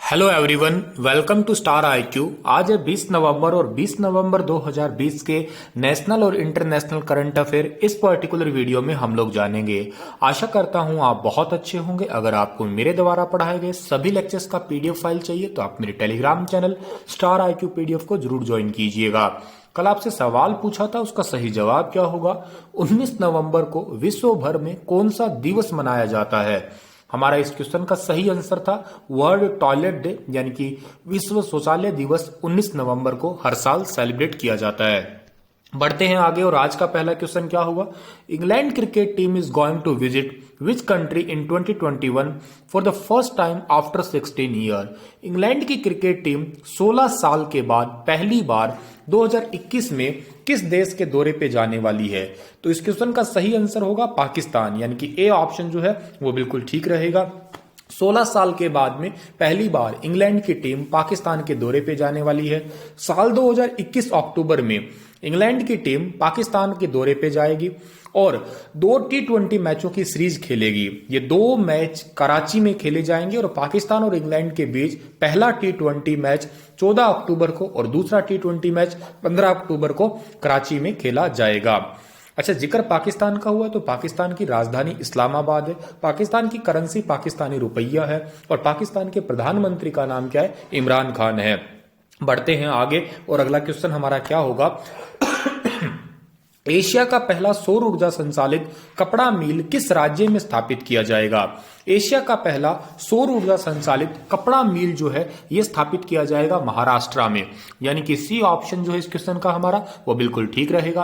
Hello everyone, welcome to Star IQ. आज है 20 नवंबर और 20 नवंबर 2020 के नेशनल और इंटरनेशनल करंट अफेयर इस पर्टिकुलर वीडियो में हम लोग जानेंगे। आशा करता हूं आप बहुत अच्छे होंगे। अगर आपको मेरे द्वारा पढ़ाए गए सभी लेक्चर्स का पीडीएफ फाइल चाहिए तो आप मेरे Telegram channel star IQ PDF को जरूर ज्वाइन कीजिएगा। कल आपसे सवाल पूछा था, उसका सही जवाब क्या होगा। 19 नवंबर को विश्व भर में कौन सा दिवस मनाया जाता है। हमारा इस क्वेश्चन का सही आंसर था वर्ल्ड टॉयलेट डे, यानी कि विश्व शौचालय दिवस 19 नवंबर को हर साल सेलिब्रेट किया जाता है। बढ़ते हैं आगे और आज का पहला क्वेश्चन क्या हुआ। England cricket team is going to visit which country in 2021 for the first time after 16 year. England की क्रिकेट टीम 16 साल के बाद पहली बार 2021 में किस देश के दौरे पे जाने वाली है। तो इस क्वेश्चन का सही आंसर होगा पाकिस्तान, यानी कि ए ऑप्शन जो है वो बिल्कुल ठीक रहेगा। 16 साल के बाद में पहली बार इंग्लैंड की टीम पाकिस्तान के दौरे पे जाने वाली है। साल 2021 अक्टूबर में इंग्लैंड की टीम पाकिस्तान के दौरे पे जाएगी और 2 T20 मैचों की सीरीज खेलेगी। ये 2 मैच कराची में खेले जाएंगे और पाकिस्तान और इंग्लैंड के बीच पहला T20 मैच 14 अक्टूबर को और दूसरा T20 मैच 15 अक्टूबर को कराची में खेला जाएगा। अच्छा, जिक्र पाकिस्तान का हुआ तो पाकिस्तान की राजधानी इस्लामाबाद है, पाकिस्तान की करेंसी पाकिस्तानी रुपया है और पाकिस्तान के प्रधानमंत्री का नाम क्या है, इमरान खान है। बढ़ते हैं आगे और अगला क्वेश्चन हमारा क्या होगा। एशिया का पहला सौर ऊर्जा संचालित कपड़ा मिल किस राज्य में स्थापित किया जाएगा। एशिया का पहला सौर ऊर्जा संचालित कपड़ा मिल जो है यह स्थापित किया जाएगा महाराष्ट्र में, यानी कि सी ऑप्शन जो है इस क्वेश्चन का हमारा वो बिल्कुल ठीक रहेगा।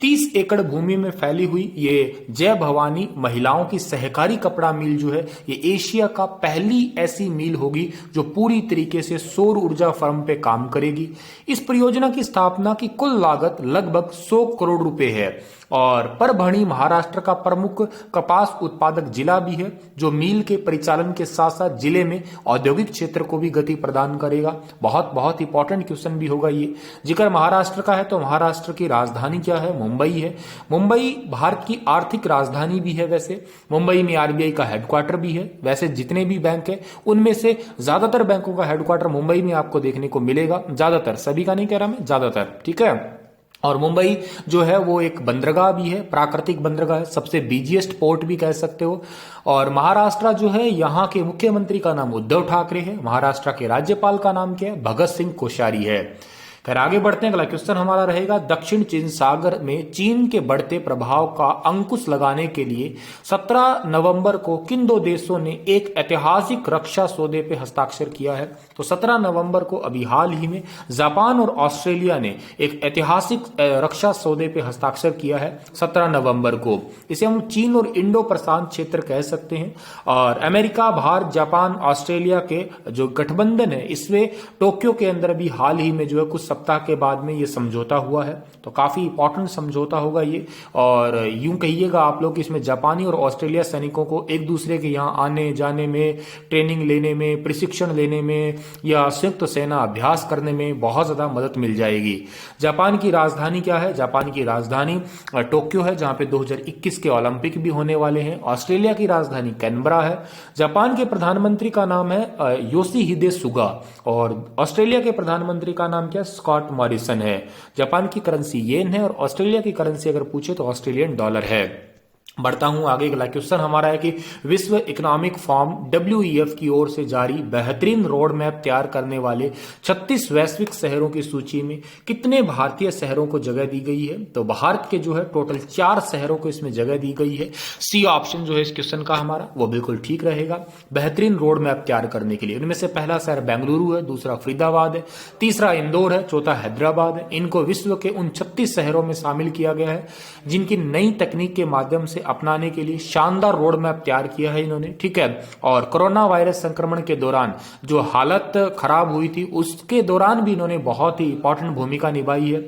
30 एकड़ भूमि में फैली हुई ये जय भवानी महिलाओं की सहकारी कपड़ा मिल जो है ये एशिया का पहली ऐसी मिल होगी जो पूरी तरीके से सौर ऊर्जा फर्म पे काम करेगी। इस परियोजना की स्थापना की कुल लागत लगभग 100 करोड़ रुपए है और परभणी महाराष्ट्र का प्रमुख कपास उत्पादक जिला भी है जो मिल के परिचालन के साथ साथ जिले में औद्योगिक क्षेत्र को भी गति प्रदान करेगा। बहुत इंपॉर्टेंट क्वेश्चन भी होगा ये। जिक्र महाराष्ट्र का है तो महाराष्ट्र की राजधानी क्या है, मुंबई है। मुंबई भारत की आर्थिक राजधानी भी है। वैसे मुंबई में आरबीआई का हेडक्वार्टर भी है। वैसे जितने भी बैंक है उनमें से ज्यादातर बैंकों का हेडक्वार्टर मुंबई में आपको देखने को मिलेगा। ज्यादातर, सभी का नहीं कह रहा मैं, ज्यादातर, ठीक है। और मुंबई जो है वो एक बंदरगाह भी है, प्राकृतिक बंदरगाह है, सबसे बिजिएस्ट पोर्ट भी कह सकते हो। और महाराष्ट्र जो है यहाँ के मुख्यमंत्री का नाम उद्धव ठाकरे है। महाराष्ट्र के राज्यपाल का नाम क्या है, भगत सिंह कोश्यारी है। खैर आगे बढ़ते हैं। अगला क्वेश्चन हमारा रहेगा दक्षिण चीन सागर में चीन के बढ़ते प्रभाव का अंकुश लगाने के लिए 17 नवंबर को किन 2 देशों ने एक ऐतिहासिक रक्षा सौदे पे हस्ताक्षर किया है। तो 17 नवंबर को अभी हाल ही में जापान और ऑस्ट्रेलिया ने एक ऐतिहासिक रक्षा सौदे पे हस्ताक्षर किया है 17 नवंबर को। इसे हम चीन और इंडो प्रशांत क्षेत्र कह सकते हैं। और अमेरिका, भारत, जापान, ऑस्ट्रेलिया के जो गठबंधन है इसमें टोक्यो के अंदर भी हाल ही में जो है कुछ सप्ताह के बाद में ये समझौता हुआ है। तो काफी इंपॉर्टेंट समझौता होगा ये। और यूं कहिएगा आप लोग इसमें जापानी और ऑस्ट्रेलिया सैनिकों को एक दूसरे के यहाँ आने जाने में, ट्रेनिंग लेने में, प्रशिक्षण लेने में या संयुक्त सेना अभ्यास करने में बहुत ज्यादा मदद मिल जाएगी। जापान की राजधानी क्या है, जापान की राजधानी टोक्यो है जहां पे 2021 के ओलंपिक भी होने वाले हैं। ऑस्ट्रेलिया की राजधानी कैनबरा है। जापान के प्रधानमंत्री का नाम है योशिहिदे सुगा और ऑस्ट्रेलिया के प्रधानमंत्री का नाम क्या, स्कॉट मॉरिसन है। जापान की करेंसी येन है और ऑस्ट्रेलिया की करेंसी अगर पूछे तो ऑस्ट्रेलियन डॉलर है। बढ़ता हूं आगे। अगला क्वेश्चन हमारा है कि विश्व इकोनॉमिक फोरम WEF की ओर से जारी बेहतरीन रोड मैप तैयार करने वाले 36 वैश्विक शहरों की सूची में कितने भारतीय शहरों को जगह दी गई है। तो भारत के जो है टोटल 4 शहरों को इसमें जगह दी गई है। सी ऑप्शन जो है इस क्वेश्चन का हमारा वो बिल्कुल ठीक रहेगा बेहतरीन रोड मैप तैयार करने के लिए। इनमें से पहला शहर बेंगलुरु है, दूसरा फरीदाबाद है, तीसरा इंदौर है, चौथा हैदराबाद है। इनको विश्व के उन 36 शहरों में शामिल किया गया है जिनकी नई तकनीक के माध्यम से अपनाने के लिए शानदार रोड मैप तैयार किया है इन्होंने, ठीक है। और कोरोना वायरस संक्रमण के दौरान जो हालत खराब हुई थी उसके दौरान भी इन्होंने बहुत ही इंपॉर्टेंट भूमिका निभाई है।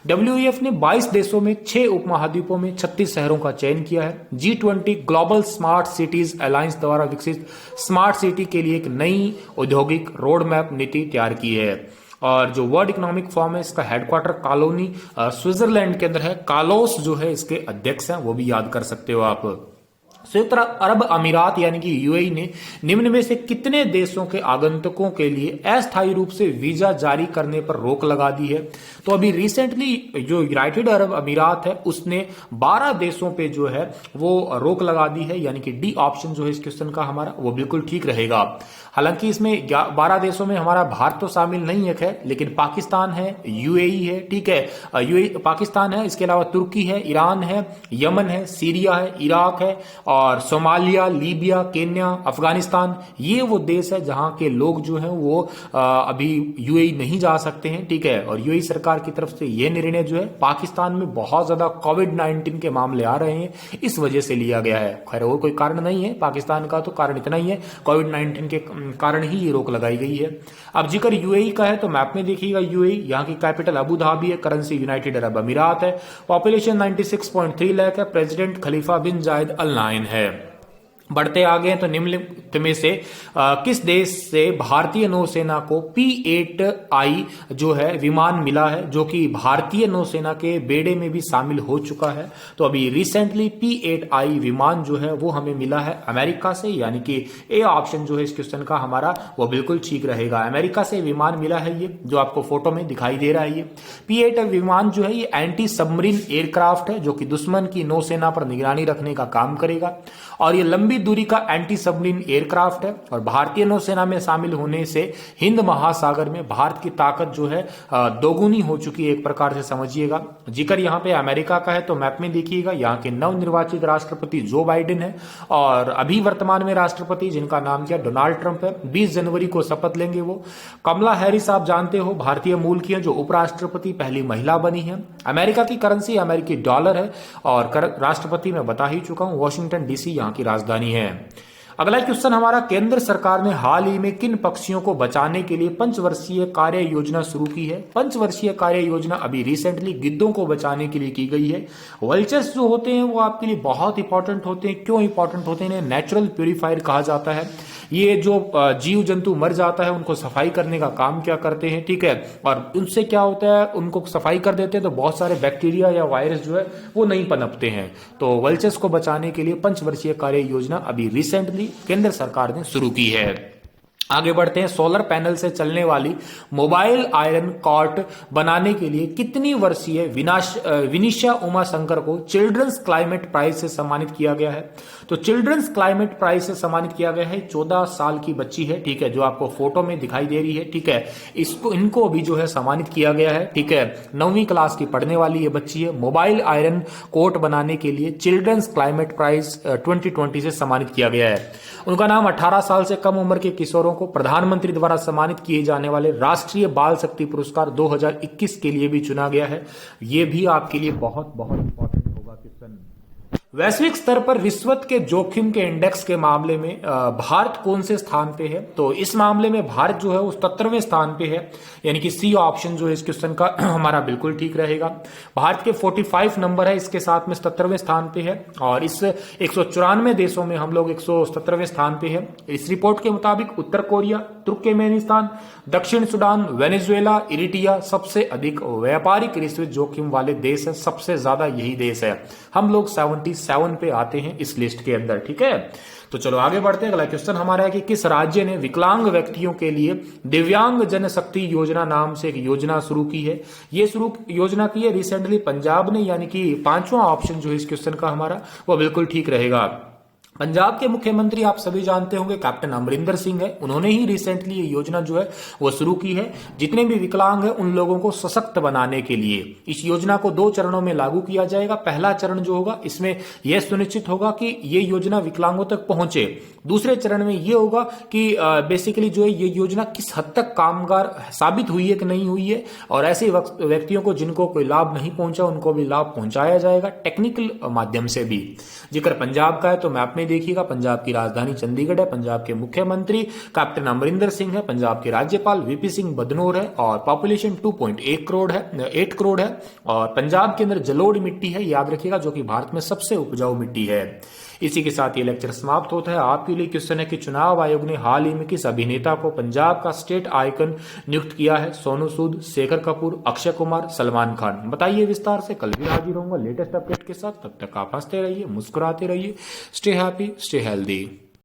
WEF ने 22 देशों में 6 उपमहाद्वीपों में 36 शहरों का चयन किया है। G20 global smart cities alliance द्वारा विकसित स्मार्ट सिटी के लिए एक नई औद्योगिक रोड मैप नीति तैयार की है। और जो वर्ल्ड इकोनॉमिक फोरम है इसका हेडक्वार्टर कॉलोनी स्विट्जरलैंड के अंदर है। कालोस जो है इसके अध्यक्ष हैं, वो भी याद कर सकते हो आप। संयुक्त अरब अमीरात यानी कि यूएई ने निम्न में से कितने देशों के आगंतुकों के लिए अस्थायी रूप से वीजा जारी करने पर रोक लगा दी है? तो अभी रिसेंटली जो यूनाइटेड अरब अमीरात है उसने 12 देशों पे जो है वो रोक लगा दी है, यानी कि डी ऑप्शन जो है इस क्वेश्चन का हमारा वो बिल्कुल ठीक रहेगा। हालांकि इसमें 12 देशों में हमारा भारत तो शामिल नहीं है, लेकिन पाकिस्तान है, यूएई है, ठीक है, यूएई पाकिस्तान है, इसके अलावा तुर्की है, ईरान है, यमन है, सीरिया है, इराक है और सोमालिया, लीबिया, केन्या, अफगानिस्तान, ये वो देश है जहां के लोग जो हैं वो अभी यूएई नहीं जा सकते हैं, ठीक है। और यूएई सरकार की तरफ से ये निर्णय जो है पाकिस्तान में बहुत ज्यादा कोविड-19 के मामले आ रहे हैं, इस वजह से लिया गया है। खैर और कोई कारण नहीं है पाकिस्तान का, तो कारण इतना ही है कोविड-19 के कारण ही ये रोक लगाई गई है। अब जिक्र यूएई का है तो मैप में देखिएगा यूएई, यहाँ की कैपिटल अबू धाबी है, करेंसी यूनाइटेड अरब अमीरात है, पॉपुलेशन 96.3 लाख है, प्रेसिडेंट खलीफा बिन जायद अल नाहयान है। बढ़ते आगे हैं तो निम्नलिखित में से किस देश से भारतीय नौसेना को P8I जो है विमान मिला है, जो कि भारतीय नौसेना के बेड़े में भी शामिल हो चुका है? तो अभी रिसेंटली P8I विमान जो है वो हमें मिला है अमेरिका से, यानी कि ए ऑप्शन जो है इस क्वेश्चन का हमारा वो बिल्कुल ठीक रहेगा। अमेरिका से विमान मिला है, ये जो आपको फोटो में दिखाई दे रहा है। ये P8I विमान जो है ये एंटी सबमरीन एयरक्राफ्ट है, जो कि दुश्मन की नौसेना पर निगरानी रखने का काम करेगा और ये लंबी दूरी का एंटी सबमरीन एयरक्राफ्ट है। और भारतीय नौसेना में शामिल होने से हिंद महासागर में भारत की ताकत जो है दोगुनी हो चुकी है, एक प्रकार से समझिएगा। जिक्र यहाँ पे अमेरिका का है तो मैप में देखिएगा, यहाँ के नवनिर्वाचित राष्ट्रपति जो बाइडेन है और अभी वर्तमान में राष्ट्रपति जिनका नाम क्या डोनाल्ड ट्रंप है, 20 जनवरी को शपथ लेंगे वो। कमला हैरिस आप जानते हो भारतीय मूल की है, जो उपराष्ट्रपति पहली महिला बनी है। अमेरिका की करेंसी अमेरिकी डॉलर है और राष्ट्रपति मैं बता ही चुका हूं वॉशिंगटन डीसी यहाँ की राजधानी है। अगला क्वेश्चन हमारा, केंद्र सरकार ने हाल ही में किन पक्षियों को बचाने के लिए पंचवर्षीय कार्य योजना शुरू की है? पंचवर्षीय कार्य योजना अभी रिसेंटली गिद्धों को बचाने के लिए की गई है। वल्चर्स जो होते हैं वो आपके लिए बहुत इंपॉर्टेंट होते हैं। क्यों इंपॉर्टेंट होते हैं? इन्हें नेचुरल प्यूरिफायर कहा जाता है। ये जो जीव जंतु मर जाता है उनको सफाई करने का काम क्या करते हैं, ठीक है। और उनसे क्या होता है, उनको सफाई कर देते हैं तो बहुत सारे बैक्टीरिया या वायरस जो है वो नहीं पनपते हैं। तो वल्चर्स को बचाने के लिए पंचवर्षीय कार्य योजना अभी रिसेंटली केंद्र सरकार ने शुरू की है। आगे बढ़ते हैं, सोलर पैनल से चलने वाली मोबाइल आयरन कॉर्ट बनाने के लिए कितनी वर्षीय विनिशा उमाशंकर को चिल्ड्रंस क्लाइमेट प्राइज से सम्मानित किया गया है? तो चिल्ड्रंस क्लाइमेट प्राइज से सम्मानित किया गया है 14 साल की बच्ची है, ठीक है, जो आपको फोटो में दिखाई दे रही है, ठीक है। इनको भी जो है सम्मानित किया गया है, ठीक है। 9वीं क्लास की पढ़ने वाली ये बच्ची है। मोबाइल आयरन कोर्ट बनाने के लिए चिल्ड्रंस क्लाइमेट प्राइज 2020 से सम्मानित किया गया है। उनका नाम 18 साल से कम उम्र के किशोरों को प्रधानमंत्री द्वारा सम्मानित किए जाने वाले राष्ट्रीय बाल शक्ति पुरस्कार 2021 के लिए भी चुना गया है। ये भी आपके लिए बहुत बहुत इंपॉर्टेंट होगा क्वेश्चन। वैश्विक स्तर पर रिश्वत के जोखिम के इंडेक्स के मामले में भारत कौन से स्थान पे है? तो इस मामले में भारत जो है उस 17वें स्थान पे है, यानी कि सी ऑप्शन जो है इस क्वेश्चन का हमारा बिल्कुल ठीक रहेगा। भारत के 45 नंबर है, इसके साथ में 17वें स्थान पे है और इस 194 देशों में हम लोग 117वें स्थान पे है। इस रिपोर्ट के मुताबिक उत्तर कोरिया, तुर्कमेनिस्तान, दक्षिण सूडान, वेनेजुएला, इरिट्रिया सबसे अधिक व्यापारिक रिश्वत जोखिम वाले देश है। सबसे ज्यादा यही देश है। हम लोग 77 पे आते हैं इस लिस्ट के अंदर, ठीक है। तो चलो आगे बढ़ते हैं। अगला क्वेश्चन हमारा है कि किस राज्य ने विकलांग व्यक्तियों के लिए दिव्यांग जनशक्ति योजना नाम से एक योजना शुरू की है? ये योजना की है रिसेंटली पंजाब ने, यानी कि 5वां ऑप्शन जो है इस क्वेश्चन का हमारा वो बिल्कुल ठीक रहेगा। पंजाब के मुख्यमंत्री आप सभी जानते होंगे कैप्टन अमरिंदर सिंह है। उन्होंने ही रिसेंटली ये योजना जो है वो शुरू की है। जितने भी विकलांग हैं उन लोगों को सशक्त बनाने के लिए इस योजना को 2 चरणों में लागू किया जाएगा। पहला चरण जो होगा इसमें यह सुनिश्चित होगा कि ये योजना विकलांगों तक पहुंचे। दूसरे चरण में ये होगा कि बेसिकली जो है ये योजना किस हद तक कामगार साबित हुई है कि नहीं हुई है, और ऐसे व्यक्तियों को जिनको कोई लाभ नहीं पहुंचा उनको भी लाभ पहुंचाया जाएगा टेक्निकल माध्यम से भी। जिक्र पंजाब का है तो मैप में देखिएगा, पंजाब की राजधानी चंडीगढ़ है, पंजाब के मुख्यमंत्री कैप्टन अमरिंदर सिंह है, पंजाब के राज्यपाल वीपी सिंह बदनोर है और पॉपुलेशन 2.8 करोड़ है, 8 करोड़ है। और पंजाब के अंदर जलोढ़ मिट्टी है, याद रखिएगा, जो कि भारत में सबसे उपजाऊ मिट्टी है। इसी के साथ ये लेक्चर समाप्त होता है। आपके लिए क्वेश्चन है कि चुनाव आयोग ने हाल ही में किस अभिनेता को पंजाब का स्टेट आइकन नियुक्त किया है? सोनू सूद, शेखर कपूर, अक्षय कुमार, सलमान खान। बताइए विस्तार से। कल भी हाजिर होऊंगा लेटेस्ट अपडेट के साथ। तब तक आप हंसते रहिए, मुस्कुराते रहिए। Stay happy, stay healthy.